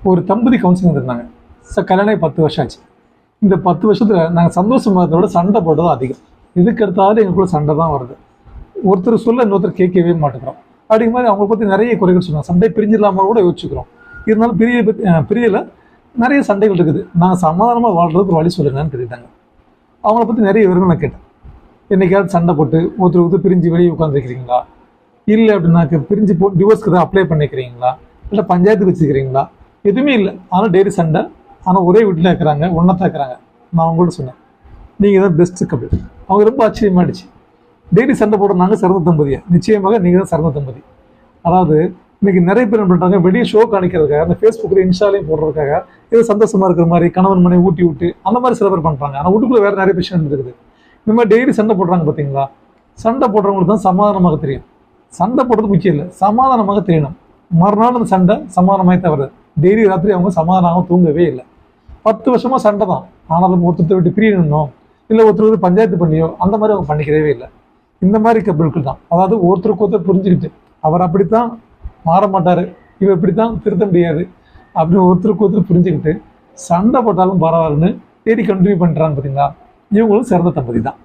ஒரு தம்பதி கவுன்சிலிங் இருந்தாங்க. கல்யாணம் 10 வருஷம் ஆச்சு. இந்த 10 வருஷத்தில் நாங்கள் சந்தோஷமாக இருந்ததை விட சண்டை போட்டதும் அதிகம். எதுக்கு எடுத்தாலும் எங்களுக்குள்ள சண்டை தான் வருது. ஒருத்தர் சொல்ல இன்னொருத்தர் கேட்கவே மாட்டேங்கிறோம். அப்படிங்கிற மாதிரி அவங்களை பற்றி நிறைய குறைகள் சொன்னாங்க. சண்டை பிரிஞ்சிடலாமல் கூட யோசிச்சுக்கிறோம். இருந்தாலும் பிரியல நிறைய சண்டைகள் இருக்குது. நாங்கள் சமாதானமாக வாழ்றதுக்கு ஒரு வழி சொல்லுங்கன்னு கேட்டாங்க. அவங்கள பற்றி நிறைய விவரங்கள் நான் கேட்டேன். என்னைக்காவது சண்டை போட்டு ஒருத்தர் பிரிஞ்சு வெளியே உட்காந்துருக்கிறீங்களா, இல்லை அப்படின்னாக்க பிரிஞ்சு டிவோர்ஸ்க்கு தான் அப்ளை பண்ணிக்கிறீங்களா, இல்லை பஞ்சாயத்துக்கு வச்சுக்கிறீங்களா? எதுவுமே இல்லை. ஆனால் டெய்லி சண்டை. ஆனால் ஒரே வீட்டில் இருக்கிறாங்க, ஒன்றா தான் இருக்கிறாங்க. நான் அவங்கள்ட்ட சொன்னேன், நீங்கள் தான் பெஸ்ட்டு கப்பல். அவங்க ரொம்ப ஆச்சரியமாயிடுச்சு. டெய்லி சண்டை போடுற நாங்கள் சிறந்த தம்பதியா? நிச்சயமாக நீங்கள் தான் சிறந்த தம்பதி. அதாவது இன்னைக்கு நிறைய பேர் என்ன பண்ணுறாங்க, வெளியே ஷோ காணிக்கிறதுக்காக அந்த ஃபேஸ்புக்கில் இன்ஸ்டாலையும் போடுறதுக்காக ஏதோ சந்தோஷமாக இருக்கிற மாதிரி கணவன் மனை ஊட்டி விட்டு அந்த மாதிரி சில பேர் பண்ணுறாங்க. ஆனால் வீட்டுக்குள்ளே வேறு நிறைய விஷயம் இருக்குது. இந்த மாதிரி டெய்லி சண்டை போடுறாங்க பார்த்தீங்களா? சண்டை போடுறவங்களுக்கு தான் சமாதானமாக தெரியும். சண்டை போடுறது முக்கியம் இல்லை, சமாதானமாக தெரியணும். மறுநாள் அந்த சண்டை சமாதானமாக தவிர டெய்லி ராத்திரி அவங்க சமாதானமாக தூங்கவே இல்லை. 10 வருஷமாக சண்டை தான். ஆனாலும் ஒருத்தர் விட்டு பிரியணும்னோ இல்லை ஒருத்தர் பஞ்சாயத்து பண்ணியோ அந்த மாதிரி அவங்க பண்ணிக்கிறவே இல்லை. இந்த மாதிரி கப்பல்கள் தான். அதாவது ஒருத்தருக்கு ஒருத்தர் புரிஞ்சுக்கிட்டு அவர் அப்படித்தான் மாற மாட்டார், இவர் இப்படித்தான் திருத்த முடியாது அப்படின்னு ஒருத்தருக்கு ஒருத்தர் புரிஞ்சுக்கிட்டு சண்டை போட்டாலும் பரவாயில்லன்னு தேடி கண்டினியூ பண்ணுறாங்க பார்த்தீங்களா? இவங்களும் சிறந்த தம்பதி தான்.